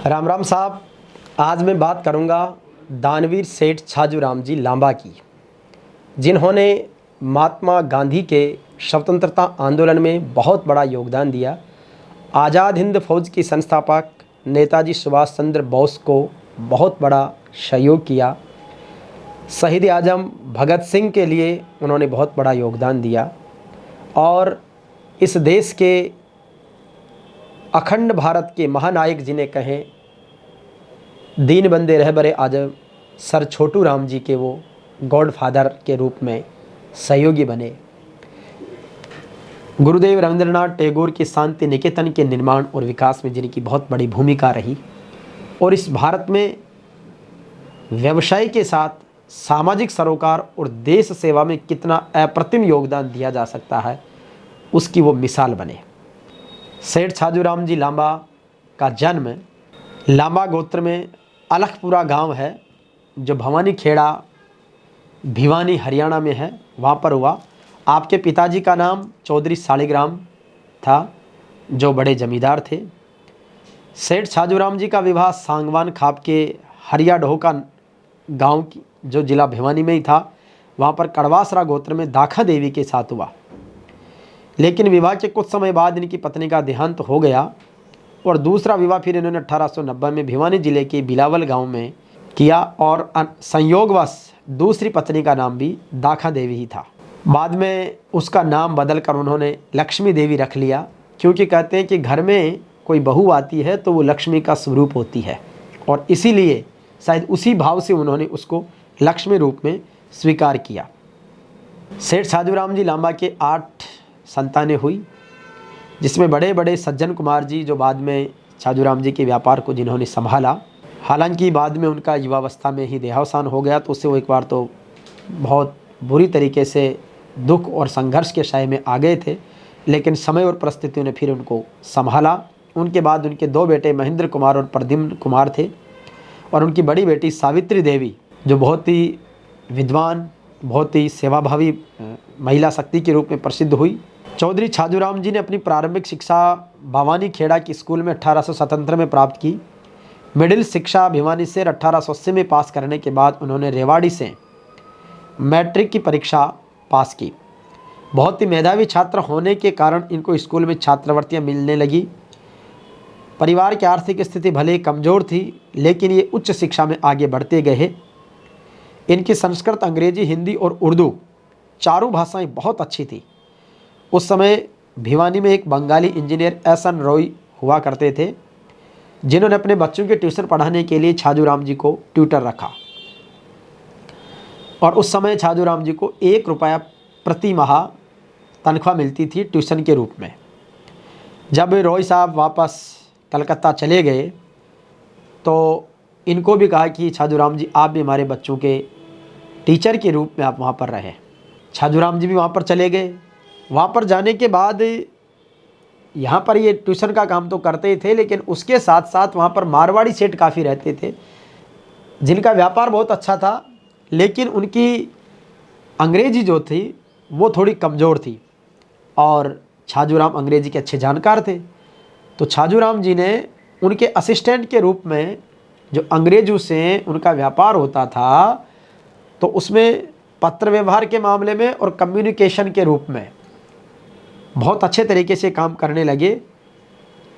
राम राम साहब। आज मैं बात करूंगा दानवीर सेठ छाजूराम जी लांबा की, जिन्होंने महात्मा गांधी के स्वतंत्रता आंदोलन में बहुत बड़ा योगदान दिया। आज़ाद हिंद फौज की संस्थापक नेताजी सुभाष चंद्र बोस को बहुत बड़ा सहयोग किया। शहीद आजम भगत सिंह के लिए उन्होंने बहुत बड़ा योगदान दिया और इस देश के अखंड भारत के महानायक जिन्हें कहें, दीन बंदे रहबरे आजम सर छोटू राम जी के वो गॉडफादर के रूप में सहयोगी बने। गुरुदेव रविंद्रनाथ टैगोर की शांति निकेतन के निर्माण और विकास में जिनकी बहुत बड़ी भूमिका रही और इस भारत में व्यवसाय के साथ सामाजिक सरोकार और देश सेवा में कितना अप्रतिम योगदान दिया जा सकता है, उसकी वो मिसाल बने। सेठ छाजूराम जी लांबा का जन्म लांबा गोत्र में अलखपुरा गांव है, जो भवानी खेड़ा भिवानी हरियाणा में है, वहाँ पर हुआ। आपके पिताजी का नाम चौधरी शालिग्राम था, जो बड़े जमींदार थे। सेठ छाजूराम जी का विवाह सांगवान खाप के हरिया ढोका गांव की, जो जिला भिवानी में ही था, वहाँ पर कड़वासरा गोत्र में दाखा देवी के साथ हुआ। लेकिन विवाह के कुछ समय बाद इनकी पत्नी का देहांत हो गया और दूसरा विवाह फिर इन्होंने 1890 में भिवानी जिले के बिलावल गांव में किया और संयोगवश दूसरी पत्नी का नाम भी दाखा देवी ही था। बाद में उसका नाम बदलकर उन्होंने लक्ष्मी देवी रख लिया, क्योंकि कहते हैं कि घर में कोई बहू आती है तो वो लक्ष्मी का स्वरूप होती है और इसीलिए शायद उसी भाव से उन्होंने उसको लक्ष्मी रूप में स्वीकार किया। सेठ छाजूराम जी लांबा के 8 संतानें हुई, जिसमें बड़े बड़े सज्जन कुमार जी, जो बाद में छाजूराम जी के व्यापार को जिन्होंने संभाला। हालांकि बाद में उनका युवावस्था में ही देहावसान हो गया, तो उससे वो एक बार तो बहुत बुरी तरीके से दुख और संघर्ष के साए में आ गए थे, लेकिन समय और परिस्थितियों ने फिर उनको संभाला। उनके बाद उनके 2 बेटे महेंद्र कुमार और प्रद्युम्न कुमार थे और उनकी बड़ी बेटी सावित्री देवी, जो बहुत ही विद्वान, बहुत ही सेवाभावी महिला शक्ति के रूप में प्रसिद्ध हुई। चौधरी छाजूराम जी ने अपनी प्रारंभिक शिक्षा भवानी खेड़ा की स्कूल में 1877 में प्राप्त की। मिडिल शिक्षा भिवानी से 1880 में पास करने के बाद उन्होंने रेवाड़ी से मैट्रिक की परीक्षा पास की। बहुत ही मेधावी छात्र होने के कारण इनको स्कूल में छात्रवृत्तियां मिलने लगी। परिवार की आर्थिक स्थिति भले ही कमज़ोर थी, लेकिन ये उच्च शिक्षा में आगे बढ़ते गए। इनकी संस्कृत, अंग्रेजी, हिंदी और उर्दू चारों भाषाएं बहुत अच्छी थी। उस समय भिवानी में एक बंगाली इंजीनियर एस.एन. रॉय हुआ करते थे, जिन्होंने अपने बच्चों के ट्यूशन पढ़ाने के लिए छाजूराम जी को ट्यूटर रखा और उस समय छाजूराम जी को 1 रुपया प्रति माह तनख्वाह मिलती थी ट्यूशन के रूप में। जब रॉय साहब वापस कलकत्ता चले गए तो इनको भी कहा कि छाजूराम जी, आप भी हमारे बच्चों के टीचर के रूप में आप वहाँ पर रहें। छाजूराम जी भी वहाँ पर चले गए। वहाँ पर जाने के बाद यहाँ पर ये ट्यूशन का काम तो करते ही थे, लेकिन उसके साथ साथ वहाँ पर मारवाड़ी सेठ काफ़ी रहते थे, जिनका व्यापार बहुत अच्छा था, लेकिन उनकी अंग्रेजी जो थी वो थोड़ी कमज़ोर थी और छाजूराम अंग्रेजी के अच्छे जानकार थे। तो छाजूराम जी ने उनके असिस्टेंट के रूप में, जो अंग्रेजों से उनका व्यापार होता था, तो उसमें पत्र व्यवहार के मामले में और कम्युनिकेशन के रूप में बहुत अच्छे तरीके से काम करने लगे।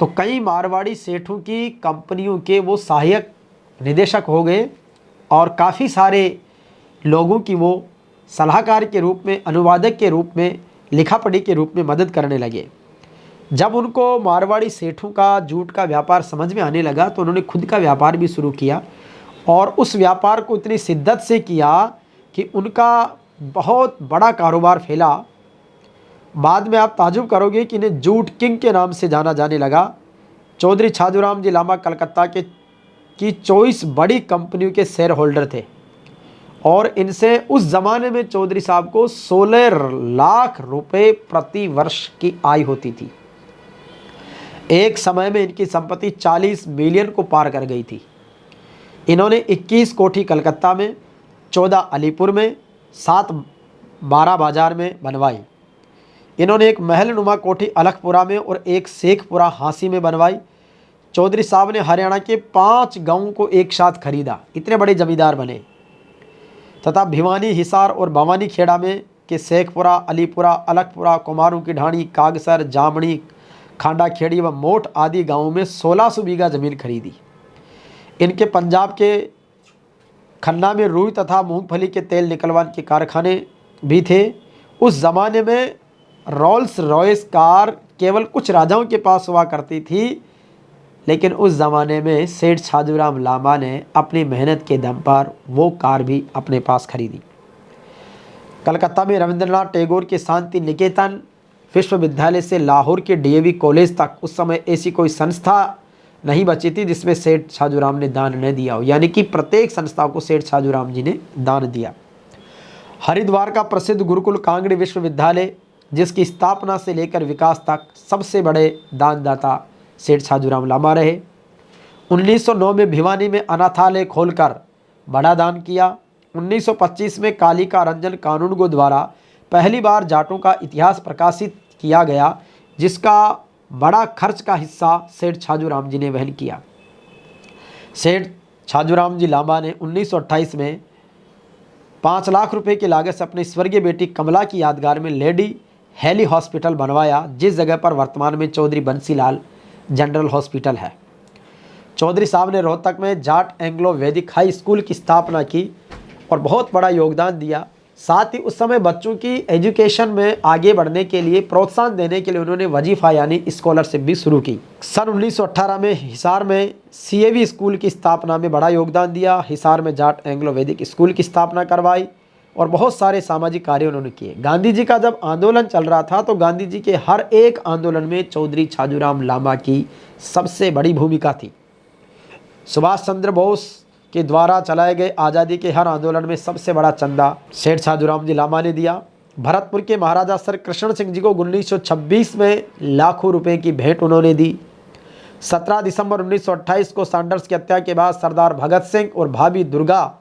तो कई मारवाड़ी सेठों की कंपनियों के वो सहायक निदेशक हो गए और काफ़ी सारे लोगों की वो सलाहकार के रूप में, अनुवादक के रूप में, लिखा पढ़ी के रूप में मदद करने लगे। जब उनको मारवाड़ी सेठों का जूट का व्यापार समझ में आने लगा तो उन्होंने खुद का व्यापार भी शुरू किया और उस व्यापार को इतनी शिद्दत से किया कि उनका बहुत बड़ा कारोबार फैला। बाद में आप ताजुब करोगे कि इन्हें जूट किंग के नाम से जाना जाने लगा। चौधरी छाजूराम जी लांबा कलकत्ता के 24 बड़ी कंपनियों के शेयर होल्डर थे और इनसे उस ज़माने में चौधरी साहब को 16 लाख रुपए प्रति वर्ष की आय होती थी। एक समय में इनकी संपत्ति 40 मिलियन को पार कर गई थी। इन्होंने 21 कोठी कलकत्ता में, 14 अलीपुर में, 7 बारा बाजार में बनवाई। इन्होंने एक महलनुमा कोठी अलखपुरा में और एक शेखपुरा हांसी में बनवाई। चौधरी साहब ने हरियाणा के 5 गांवों को एक साथ खरीदा, इतने बड़े जमींदार बने। तथा भिवानी, हिसार और भवानी खेड़ा में के शेखपुरा, अलीपुरा, अलगपुरा, कुमारूं की ढाणी, कागसर, जामणी, खांडा खेड़ी व मोट आदि गांवों में 1600 बीघा जमीन खरीदी। इनके पंजाब के खन्ना में रुई तथा मूंगफली के तेल निकलवाने के कारखाने भी थे। उस ज़माने में रोल्स रॉयस कार केवल कुछ राजाओं के पास हुआ करती थी, लेकिन उस ज़माने में सेठ छाजूराम लांबा ने अपनी मेहनत के दम पर वो कार भी अपने पास खरीदी। कलकत्ता में रविंद्रनाथ टैगोर के शांति निकेतन विश्वविद्यालय से लाहौर के डीएवी कॉलेज तक उस समय ऐसी कोई संस्था नहीं बची थी जिसमें सेठ छाजूराम ने दान न दिया हो, यानी कि प्रत्येक संस्था को सेठ छाजूराम जी ने दान दिया। हरिद्वार का प्रसिद्ध गुरुकुल कांगड़ी विश्वविद्यालय, जिसकी स्थापना से लेकर विकास तक सबसे बड़े दानदाता सेठ छाजूराम लांबा रहे। 1909 में भिवानी में अनाथालय खोलकर बड़ा दान किया। 1925 में कालिका रंजन कानूनगो द्वारा पहली बार जाटों का इतिहास प्रकाशित किया गया, जिसका बड़ा खर्च का हिस्सा सेठ छाजूराम जी ने वहन किया। सेठ छाजूराम जी लांबा ने 1928 में 5 लाख रुपए की लागत से अपनी स्वर्गीय बेटी कमला की यादगार में लेडी हेली हॉस्पिटल बनवाया, जिस जगह पर वर्तमान में चौधरी बंसीलाल जनरल हॉस्पिटल है। चौधरी साहब ने रोहतक में जाट एंग्लो वैदिक हाई स्कूल की स्थापना की और बहुत बड़ा योगदान दिया। साथ ही उस समय बच्चों की एजुकेशन में आगे बढ़ने के लिए प्रोत्साहन देने के लिए उन्होंने वजीफ़ा यानी स्कॉलरशिप भी शुरू की। सन 1918 में हिसार में सीएवी स्कूल की स्थापना में बड़ा योगदान दिया। हिसार में जाट एंग्लो वैदिक स्कूल की स्थापना करवाई और बहुत सारे सामाजिक कार्य उन्होंने किए। गांधी जी का जब आंदोलन चल रहा था तो गांधी जी के हर एक आंदोलन में चौधरी छाजूराम लांबा की सबसे बड़ी भूमिका थी। सुभाष चंद्र बोस के द्वारा चलाए गए आज़ादी के हर आंदोलन में सबसे बड़ा चंदा सेठ छाजूराम जी लांबा ने दिया। भरतपुर के महाराजा सर कृष्ण सिंह जी को 1926 में लाखों रुपए की भेंट उन्होंने दी। 17 दिसंबर 1928 को सैंडर्स की हत्या के बाद सरदार भगत सिंह और भाभी दुर्गा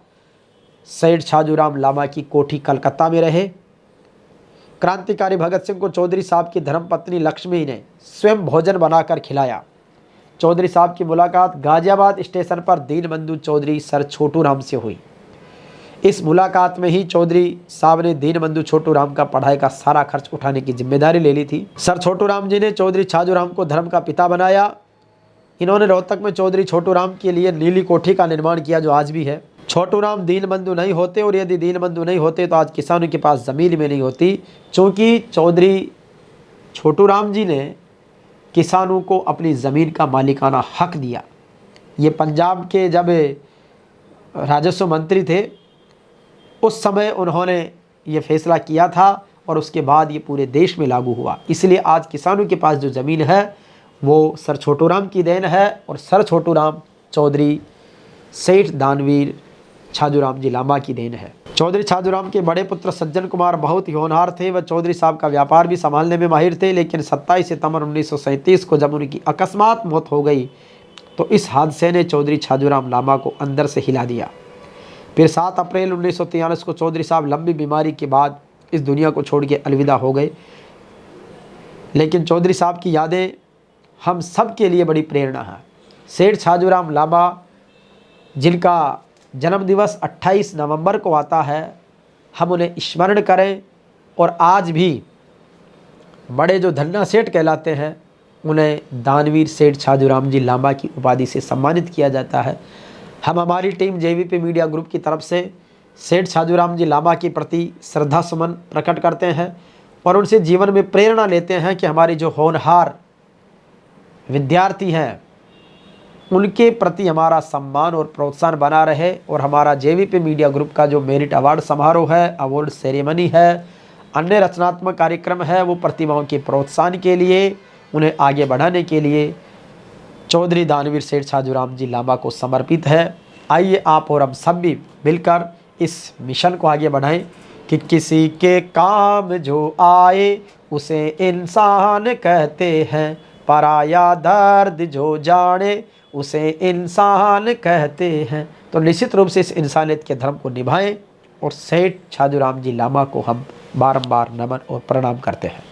सेठ छाजूराम लांबा की कोठी कलकत्ता में रहे। क्रांतिकारी भगत सिंह को चौधरी साहब की धर्मपत्नी लक्ष्मी ने स्वयं भोजन बनाकर खिलाया। चौधरी साहब की मुलाकात गाजियाबाद स्टेशन पर दीनबंधु चौधरी सर छोटू राम से हुई। इस मुलाकात में ही चौधरी साहब ने दीनबंधु छोटू राम का पढ़ाई का सारा खर्च उठाने की जिम्मेदारी ले ली थी। सर छोटू राम जी ने चौधरी छाजूराम को धर्म का पिता बनाया। इन्होंने रोहतक में चौधरी छोटू राम के लिए नीली कोठी का निर्माण किया, जो आज भी है। छोटू राम दीनबंधु नहीं होते और यदि दीनबंधु नहीं होते तो आज किसानों के पास ज़मीन में नहीं होती, क्योंकि चौधरी छोटू राम जी ने किसानों को अपनी ज़मीन का मालिकाना हक दिया। ये पंजाब के जब राजस्व मंत्री थे उस समय उन्होंने ये फैसला किया था और उसके बाद ये पूरे देश में लागू हुआ। इसलिए आज किसानों के पास जो ज़मीन है वो सर छोटू राम की देन है और सर छोटू राम चौधरी सेठ दानवीर छाजूराम जी लांबा की देन है। चौधरी छाजूराम के बड़े पुत्र सज्जन कुमार बहुत ही होनहार थे। वह चौधरी साहब का व्यापार भी संभालने में माहिर थे, लेकिन 27 सितंबर 1937 को जब उनकी अकस्मात मौत हो गई तो इस हादसे ने चौधरी छाजूराम लांबा को अंदर से हिला दिया। फिर 7 अप्रैल 1943 को चौधरी साहब लंबी बीमारी के बाद इस दुनिया को छोड़ के अलविदा हो गए। लेकिन चौधरी साहब की यादें हम सब के लिए बड़ी प्रेरणा है। सेठ छाजूराम लांबा जिनका जन्म दिवस 28 नवंबर को आता है, हम उन्हें स्मरण करें और आज भी बड़े जो धन्ना सेठ कहलाते हैं उन्हें दानवीर सेठ छाजूराम जी लांबा की उपाधि से सम्मानित किया जाता है। हम हमारी टीम जेवीपी मीडिया ग्रुप की तरफ से सेठ छाजूराम जी लांबा के प्रति श्रद्धा सुमन प्रकट करते हैं और उनसे जीवन में प्रेरणा लेते हैं कि हमारे जो होनहार विद्यार्थी हैं उनके प्रति हमारा सम्मान और प्रोत्साहन बना रहे और हमारा जेवीपी मीडिया ग्रुप का जो मेरिट अवार्ड समारोह है, अवार्ड सेरेमनी है, अन्य रचनात्मक कार्यक्रम है, वो प्रतिभाओं के प्रोत्साहन के लिए, उन्हें आगे बढ़ाने के लिए चौधरी दानवीर सेठ छाजूराम जी लांबा को समर्पित है। आइए आप और हम सब भी मिलकर इस मिशन को आगे बढ़ाएं कि किसी के काम जो आए उसे इंसान कहते हैं, पराया दर्द जो जाने उसे इंसान कहते हैं। तो निश्चित रूप से इस इंसानियत के धर्म को निभाएं और सेठ छाजूराम जी लांबा को हम बारंबार नमन और प्रणाम करते हैं।